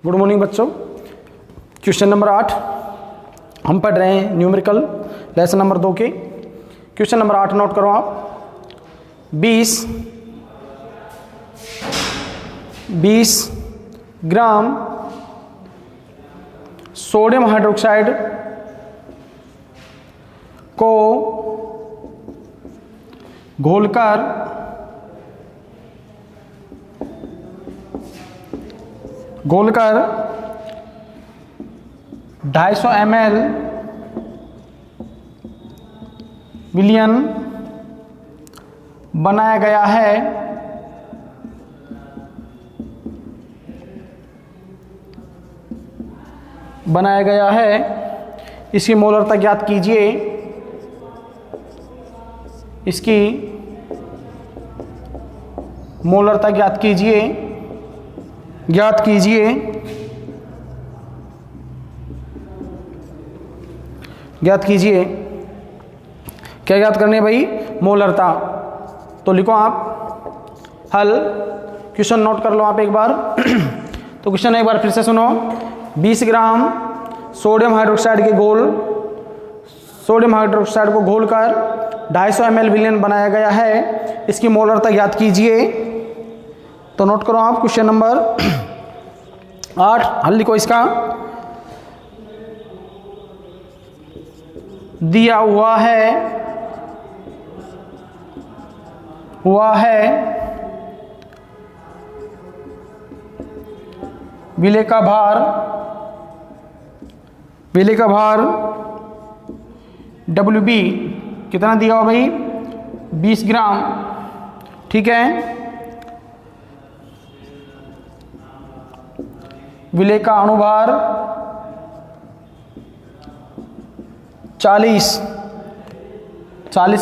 Good morning बच्चों। Question number 8 हम पढ़ रहे हैं न्यूमेरिकल लेसन नंबर 2 के। क्वेश्चन नंबर 8 नोट करो आप। 20 ग्राम सोडियम हाइड्रोक्साइड को घोलकर 250 ml विलयन बनाया गया है। इसकी मोलरता ज्ञात कीजिए। इसकी मोलरता ज्ञात कीजिए। क्या ज्ञात करनी है भाई? मोलरता। तो लिखो आप हल। क्वेश्चन नोट कर लो आप एक बार। तो क्वेश्चन एक बार फिर से सुनो। 20 ग्राम सोडियम हाइड्रोक्साइड को घोलकर 250 ml विलयन बनाया गया है। इसकी मोलरता ज्ञात कीजिए। तो नोट करो आप क्वेश्चन नंबर 8 हल लिखो इसका। दिया हुआ है विलेय का भार WB कितना दिया हुआ भाई? 20 ग्राम। ठीक है। विलेय का अणुभार 40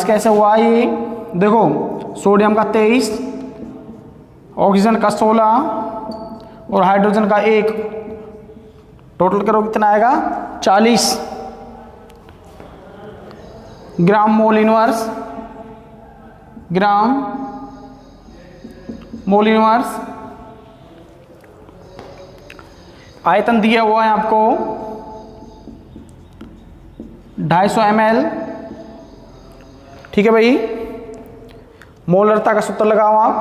कैसे हुआ ये देखो। सोडियम का 23, ऑक्सीजन का 16 और हाइड्रोजन का 1, टोटल करो कितना आएगा? 40 ग्राम मोल इनवर्स। आयतन दिया हुआ है आपको 250 ml। ठीक है भाई। मोलरता का सूत्र लगाओ आप।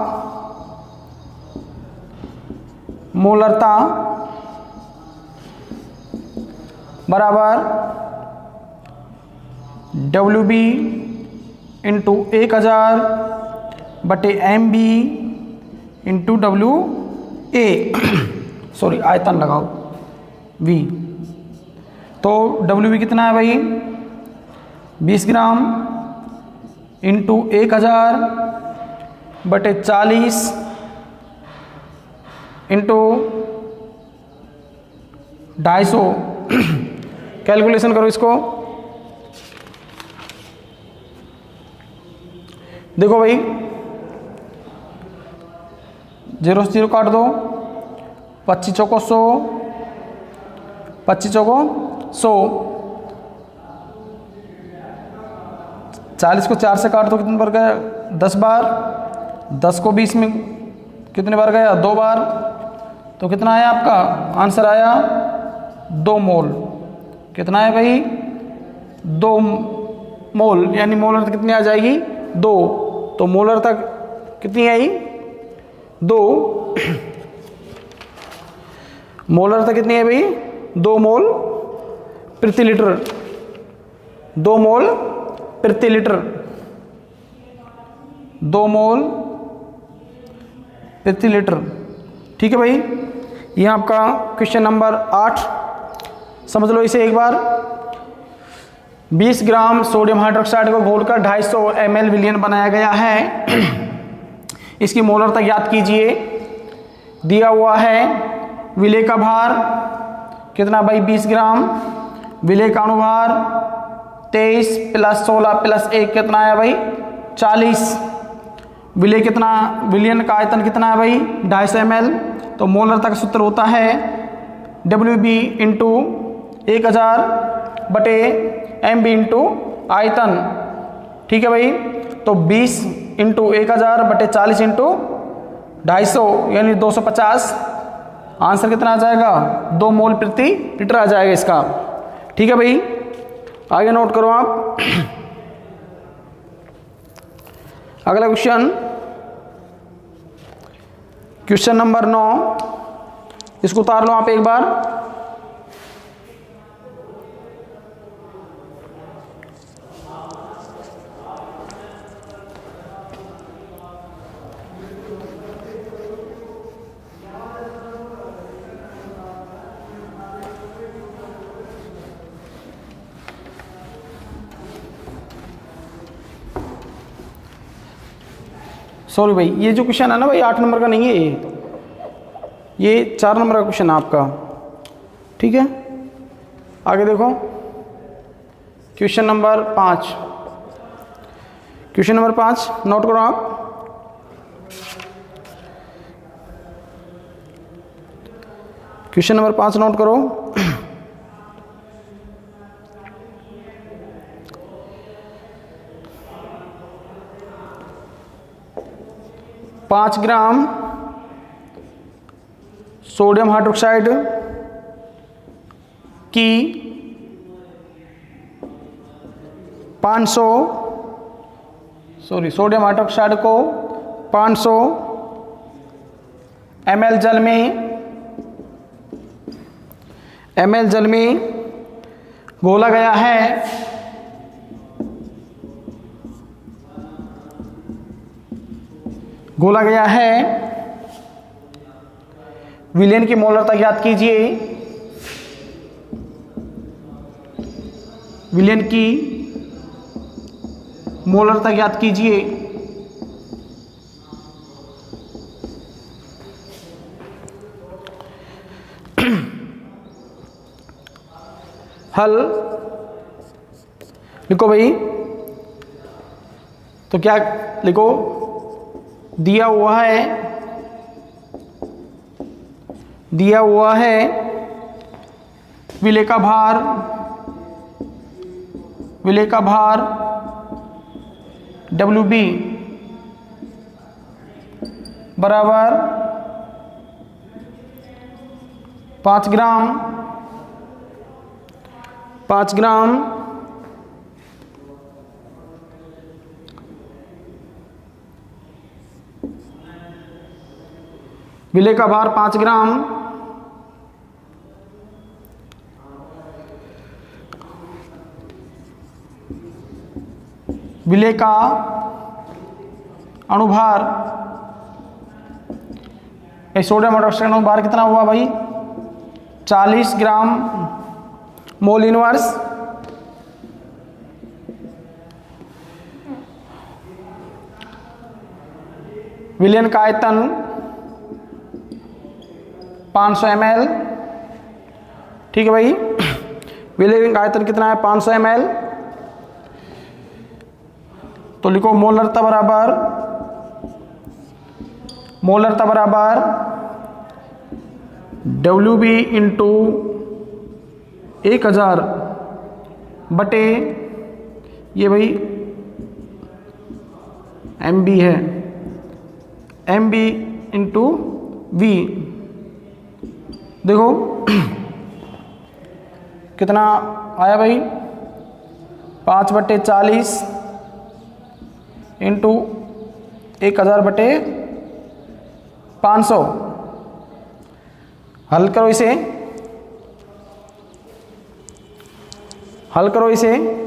मोलरता बराबर WB इंटू 1000 बटे MB इंटू WA सॉरी आयतन लगाओ V। तो WB कितना है भाई? 20 ग्राम इंटू 1000 बटे 40 इंटू 250। कैलकुलेशन करो इसको। देखो भाई 0 से 0 काट दो। 25 चौको 100, 25 चौको 100। 40 को 4 से काट दो, कितने बार गया? 10 बार। 10 को 20 में कितने बार गया? 2 बार। तो कितना आया आपका आंसर? आया 2 मोल। कितना है भाई? 2 मोल। यानी मोलरता कितनी आ जाएगी? 2। तो मोलरता कितनी आई? 2। मोलरता कितनी है भाई? 2 मोल प्रति लीटर। 2 मोल प्रति लीटर। 2 मोल प्रति लीटर। ठीक है भाई। यह आपका क्वेश्चन नंबर 8। समझ लो इसे एक बार। 20 ग्राम सोडियम हाइड्रोक्साइड को घोलकर 250 ml विलयन बनाया गया है। इसकी मोलरता ज्ञात कीजिए। दिया हुआ है विलेय का भार कितना भाई? 20 ग्राम। विलेय का अणुभार 23 प्लस 16 प्लस 1 कितना है भाई? 40। विलेय कितना? विलयन का आयतन कितना है भाई? 250 ml। तो मोलरता का सूत्र होता है WB इंटू 1000 बटे MB इंटू आयतन। ठीक है भाई। तो 20 इंटू 1000 बटे 40 इंटू 250 यानी 250 आंसर कितना आ जाएगा, 2 मोल प्रति लीटर आ जाएगा इसका। ठीक है भाई, आगे नोट करो आप। अगला क्वेश्चन, क्वेश्चन नंबर 9, इसको उतार लो आप एक बार। सॉरी भाई, ये जो क्वेश्चन है ना भाई 8 नंबर का नहीं है, ये 4 नंबर का क्वेश्चन है आपका। ठीक है, आगे देखो question number 5। Question number 5 note करो आप। क्वेश्चन नंबर 5 नोट करो। 5 ग्राम सोडियम हाइड्रोक्साइड की 500 सोडियम हाइड्रोक्साइड को 500 ml जल में घोला गया है। विलेन की मोलरता ज्ञात कीजिए। विलेन की मोलरता ज्ञात कीजिए। हल लिखो भाई, तो क्या लिखो, दिया हुआ है विलेय का भार WB बराबर 5 ग्राम विलेय का भार 5 ग्राम विलेय का अणुभार, सोडियम हाइड्रोक्साइड का अणुभार कितना हुआ भाई, 40 ग्राम मोल इनवर्स। विलेन का आयतन 500 ml। ठीक है भाई, विलेन का आयतन कितना है, 500 ml। तो लिखो मोलरता बराबर WB इंटू 1000 बटे ये भाई MB है, MB इंटू V। देखो कितना आया भाई, 5/40 इंटू 1000 बटे 500। हल करो इसे, हल करो इसे।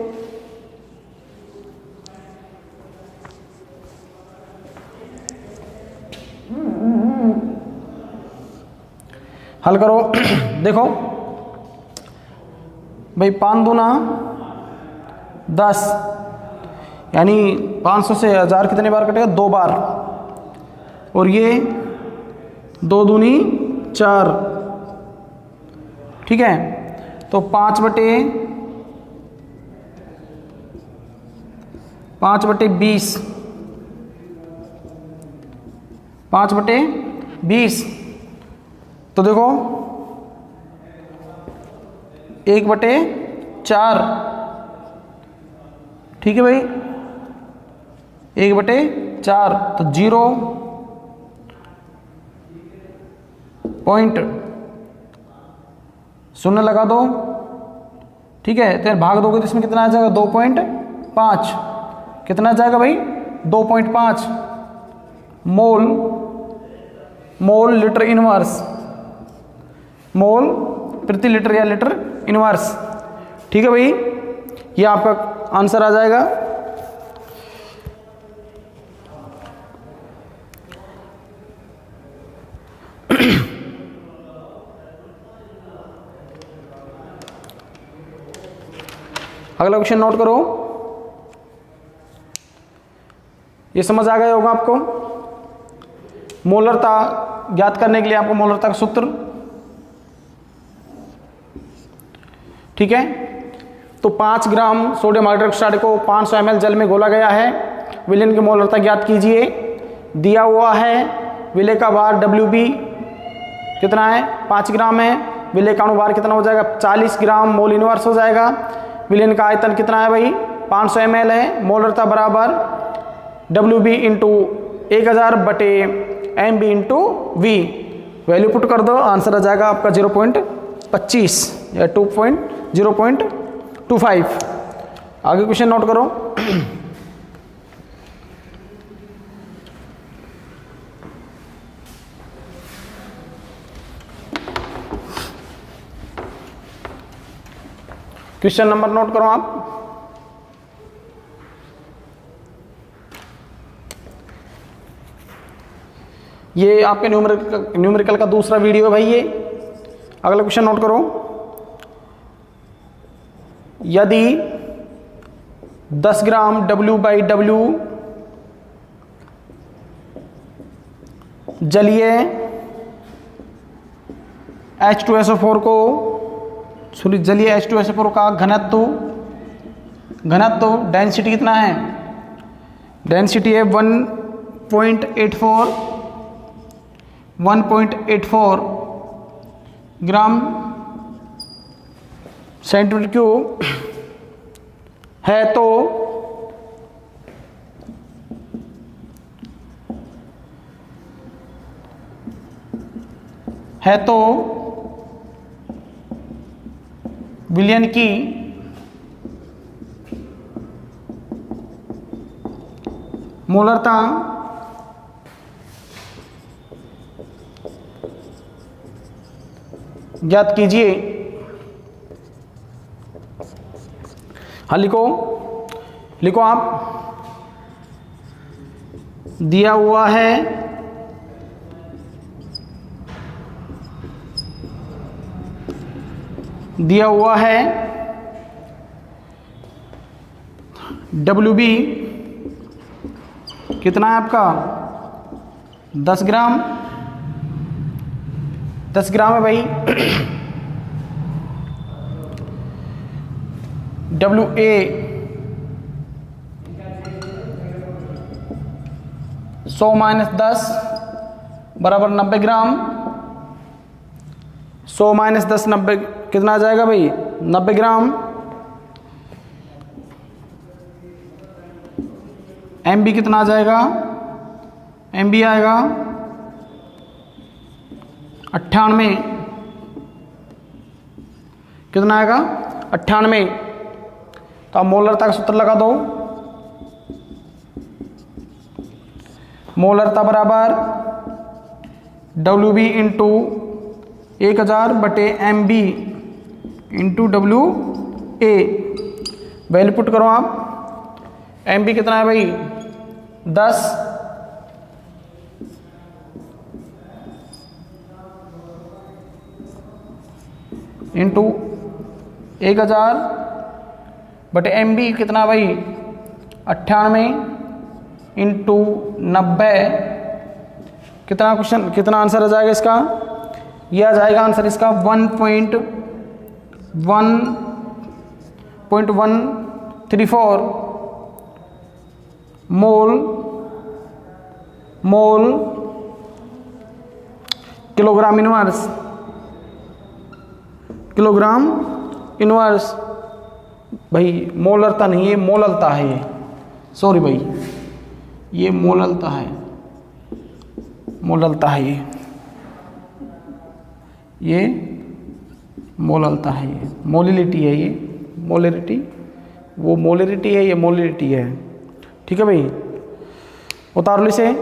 हल करो देखो भाई, 5 दूना 10, यानी 500 से 1000 कितने बार कटेगा, 2 बार। और ये 2 दूनी 4। ठीक है, तो 5/20 5/20। तो देखो 1/4। ठीक है भाई, 1/4 तो पॉइंट शून्य लगा दो, ठीक है। तो भाग दोगे तो इसमें कितना आ जाएगा 2.5, कितना जाएगा भाई 2.5 मोल लीटर इनवर्स, मोल प्रति लीटर या लीटर इनवर्स, ठीक है भाई। ये आपका आंसर आ जाएगा। अगला क्वेश्चन नोट करो, ये समझ आ गया होगा आपको। मोलरता ज्ञात करने के लिए आपको मोलरता का सूत्र, ठीक है। तो 5 ग्राम सोडियम हाइड्रोक्साइड को 500 ml जल में घोला गया है, विलयन की मोलरता ज्ञात कीजिए। दिया हुआ है विलय का भार WB कितना है 5 ग्राम है, विलय का अनुभार कितना हो जाएगा 40 ग्राम मोल इनवर्स हो जाएगा। विलयन का आयतन कितना है भाई 500 ml है, मोलरता बराबर WB इंटू 1000 बटे MB into V, value put कर दो, आंसर आ जाएगा आपका 0.25 या 0.25। आगे क्वेश्चन नोट करो। क्वेश्चन नंबर नोट करो आप। ये आपके न्यूमेरिकल का दूसरा वीडियो है भाई ये। अगला क्वेश्चन नोट करो, यदि 10 ग्राम W/W जलीय H2SO4 को जलीय H2SO4 का घनत्व डेंसिटी कितना है, डेंसिटी है 1.84 ग्राम सेंटीमीटर क्यूब है, तो विलयन की मोलरता ज्ञात कीजिए। हाँ लिखो आप। दिया हुआ है WB कितना है आपका 10 ग्राम है भाई। WA 100 - 10 बराबर 90 ग्राम। 100 - 10 90 कितना आ जाएगा भाई 90 ग्राम। MB कितना आ जाएगा, MB आएगा 98, कितना आएगा 98। तो आप मोलरता का सूत्र लगा दो, मोलरता बराबर WB इंटू 1000 बटे MB into WA, value put करो आप। MB कितना है भाई 10, इंटू 1000 बटे MB कितना भाई 98 इंटू 90, कितना आंसर आ जाएगा इसका, ये आ जाएगा आंसर इसका 1.134 मोल किलोग्राम इनवर्स भाई, मोलरता नहीं है मोललता है ये, सॉरी भाई ये मोललता है ये। ये मोललता है, ये मोलिलिटी है, ये मोलरिटी, वो मोलरिटी है, ये मोलिलिटी है। ठीक है भाई, उतार लो इसे।